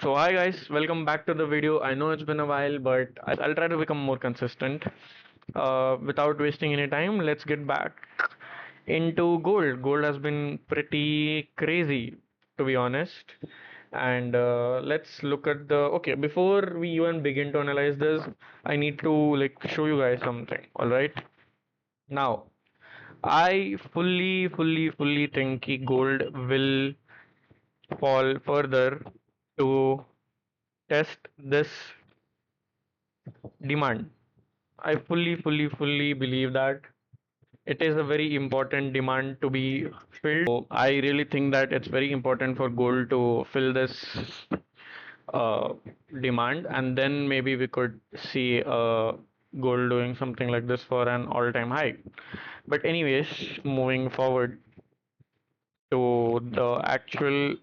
So hi guys, welcome back to the video. I know it's been a while, but I'll try to become more consistent. Without wasting any time, let's get back into gold. Gold has been pretty crazy, to be honest. And let's look at the. Okay, before we even begin to analyze this, I need to like show you guys something. All right. Now, I fully think gold will fall further to test this demand. I fully believe that it is a very important demand to be filled. So I really think that it's very important for gold to fill this uh, demand, and then maybe we could see gold doing something like this for an all-time high. But anyways, moving forward to the actual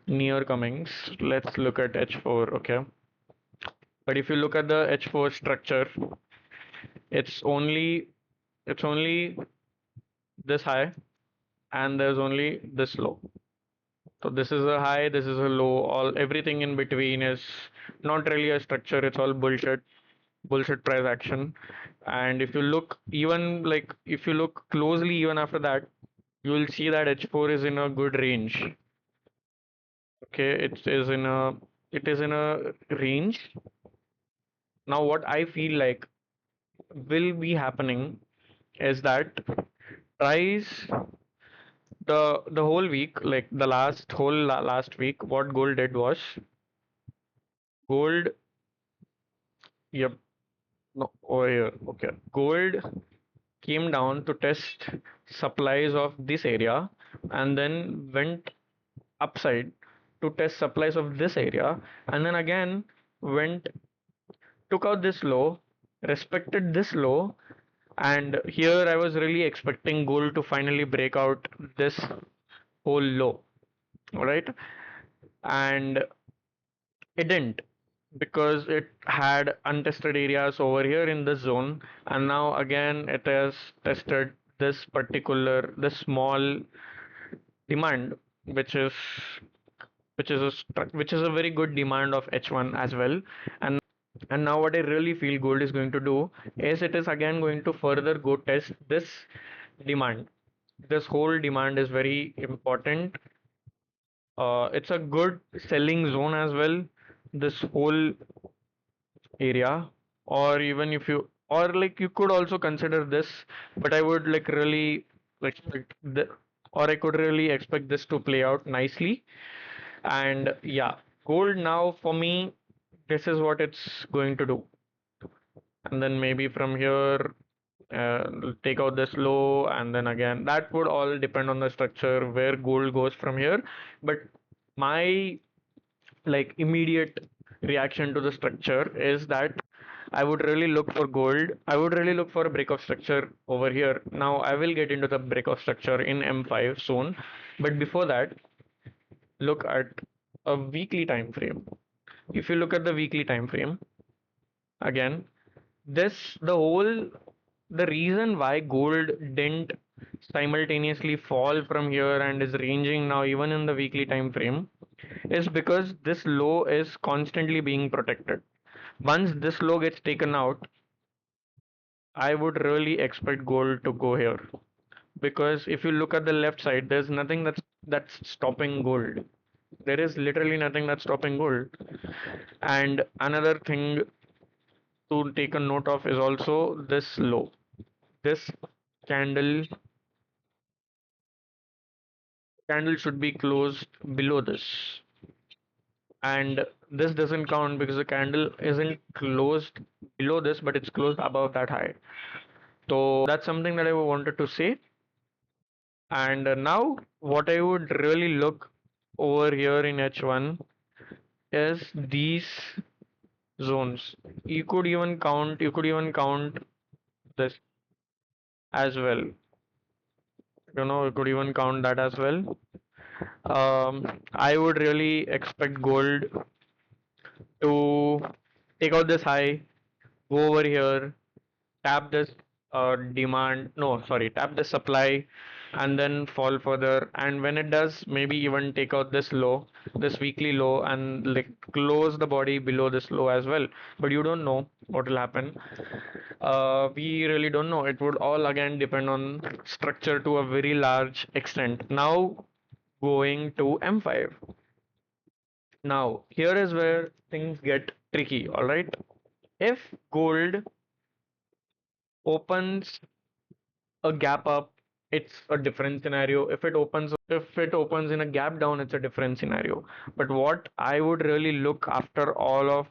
near comings, let's look at H4. Okay, but if you look at the H4 structure, it's only it's only this high and there's only this low. So this is a high, this is a low, all everything in between is not really a structure, it's all bullshit price action. And if you look even like if you look closely even after that, you will see that H4 is in a good range. Okay, it is in a range. Now what I feel like will be happening is that price the whole week, like the last week, what gold did was gold. Yep, no, over here. Okay, gold came down to test supplies of this area, and then went upside to test supplies of this area, and then again went took out this low, respected this low, and here I was really expecting gold to finally break out this whole low. All right, and it didn't, because it had untested areas over here in this zone, and now again it has tested this small demand, which is which is a very good demand of H1 as well. And now what I really feel gold is going to do is it is again going to further go test this demand. This whole demand is very important. It's a good selling zone as well. This whole area, or even if you, or like you could also consider this, but I would like really like expect the, or I could really expect this to play out nicely. And yeah, gold now for me, this is what it's going to do. And then maybe from here, take out this low, and then again that would all depend on the structure where gold goes from here. But my like immediate reaction to the structure is that I would really look for gold. I would really look for a breakout structure over here. Now I will get into the breakout structure in M5 soon, but before that, look at a weekly time frame. If you look at the weekly time frame, again, the reason why gold didn't simultaneously fall from here and is ranging now even in the weekly time frame is because this low is constantly being protected. Once this low gets taken out, I would really expect gold to go here, because if you look at the left side, there's nothing that's stopping gold. There is literally nothing that's stopping gold. And another thing to take a note of is also this low. This candle candle should be closed below this. And this doesn't count because the candle isn't closed below this, but it's closed above that high. So that's something that I wanted to say. And now what I would really look over here in H1 is these zones. You could even count this as well. You could even count that as well. I would really expect gold to take out this high, go over here, tap this tap this supply, and then fall further. And when it does, maybe even take out this low, this weekly low, and like close the body below this low as well. But you don't know what will happen. We really don't know. It would all again depend on structure to a very large extent. Now going to M5. Now here is where things get tricky. All right. If gold opens a gap up, it's a different scenario. If it opens in a gap down, it's a different scenario. But what I would really look after all of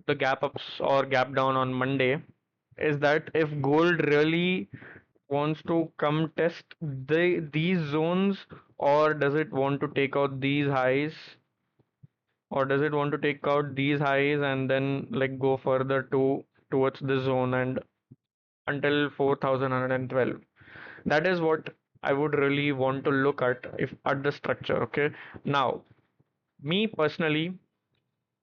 the gap ups or gap down on Monday is that if gold really wants to come test these zones, or does it want to take out these highs, or does it want to take out these highs and then like go further towards the zone and until 4112. That is what I would really want to look at if at the structure. Okay, now me personally,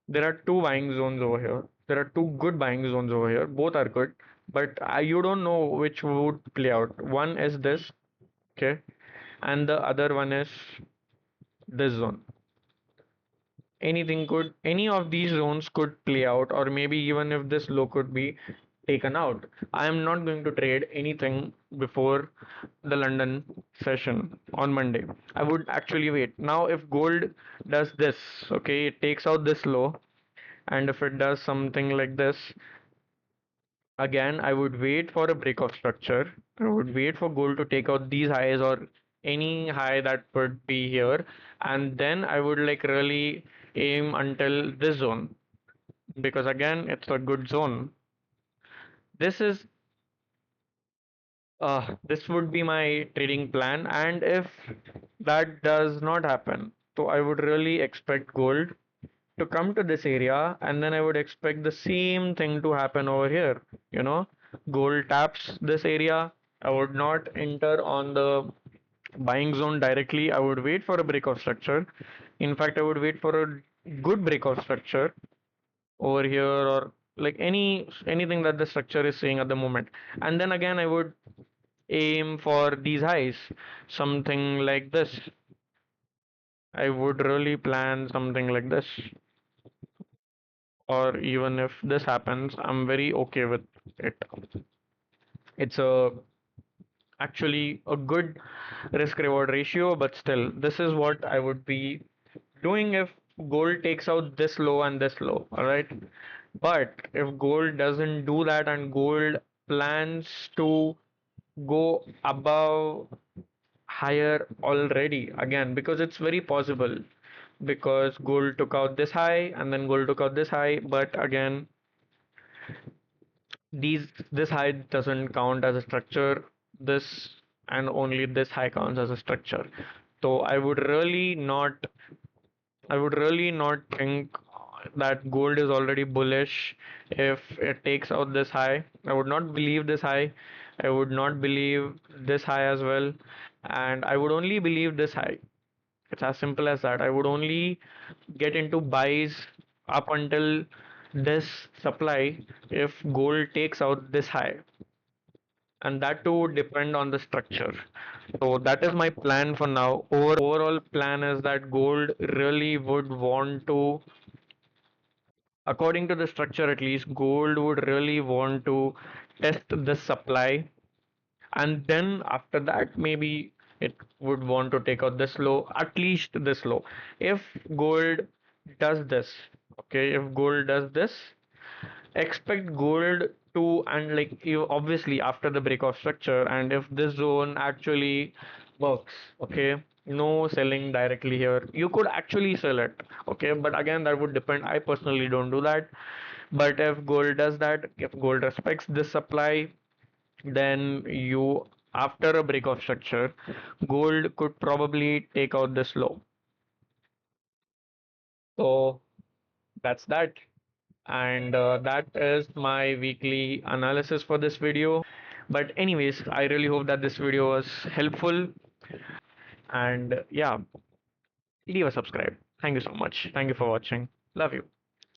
there are two buying zones over here. There are two good buying zones over here. Both are good, but you don't know which would play out. One is this, okay, and the other one is this zone. Anything could, any of these zones could play out, or maybe even if this low could be taken out. I am not going to trade anything before the London session on Monday. I would actually wait. Now, if gold does this, okay, it takes out this low, and if it does something like this, again, I would wait for a break of structure. I would wait for gold to take out these highs or any high that would be here, and then I would like really aim until this zone, because again, it's a good zone. This is this would be my trading plan, and if that does not happen, so I would really expect gold to come to this area, and then I would expect the same thing to happen over here. You know, gold taps this area. I would not enter on the buying zone directly. I would wait for a break of structure. In fact, I would wait for a good break of structure over here, or like anything that the structure is saying at the moment. And then again, I would aim for these highs, something like this. I would really plan something like this, or even if this happens, I'm very okay with it. It's a actually a good risk reward ratio, but still, this is what I would be doing if gold takes out this low and this low. All right. But if gold doesn't do that and gold plans to go above higher already again, because it's very possible, because gold took out this high and then gold took out this high, but again this high doesn't count as a structure. This and only this high counts as a structure. So I would really not think that gold is already bullish if it takes out this high. I would not believe this high. I would not believe this high as well. And I would only believe this high. It's as simple as that. I would only get into buys up until this supply if gold takes out this high. And that too would depend on the structure. So that is my plan for now. Overall plan is that gold really would want to, according to the structure at least, gold would really want to test the supply, and then after that maybe it would want to take out this low, at least this low. If gold does this, okay, if gold does this, expect gold to, and like you obviously after the break of structure, and if this zone actually works, okay, no selling directly here, you could actually sell it, okay, but again that would depend. I personally don't do that. But if gold does that, if gold respects this supply, then you, after a break of structure, gold could probably take out this low. So that's that. And that is my weekly analysis for this video. But anyways, I really hope that this video was helpful, and yeah, leave a subscribe. Thank you so much. Thank you for watching. Love you.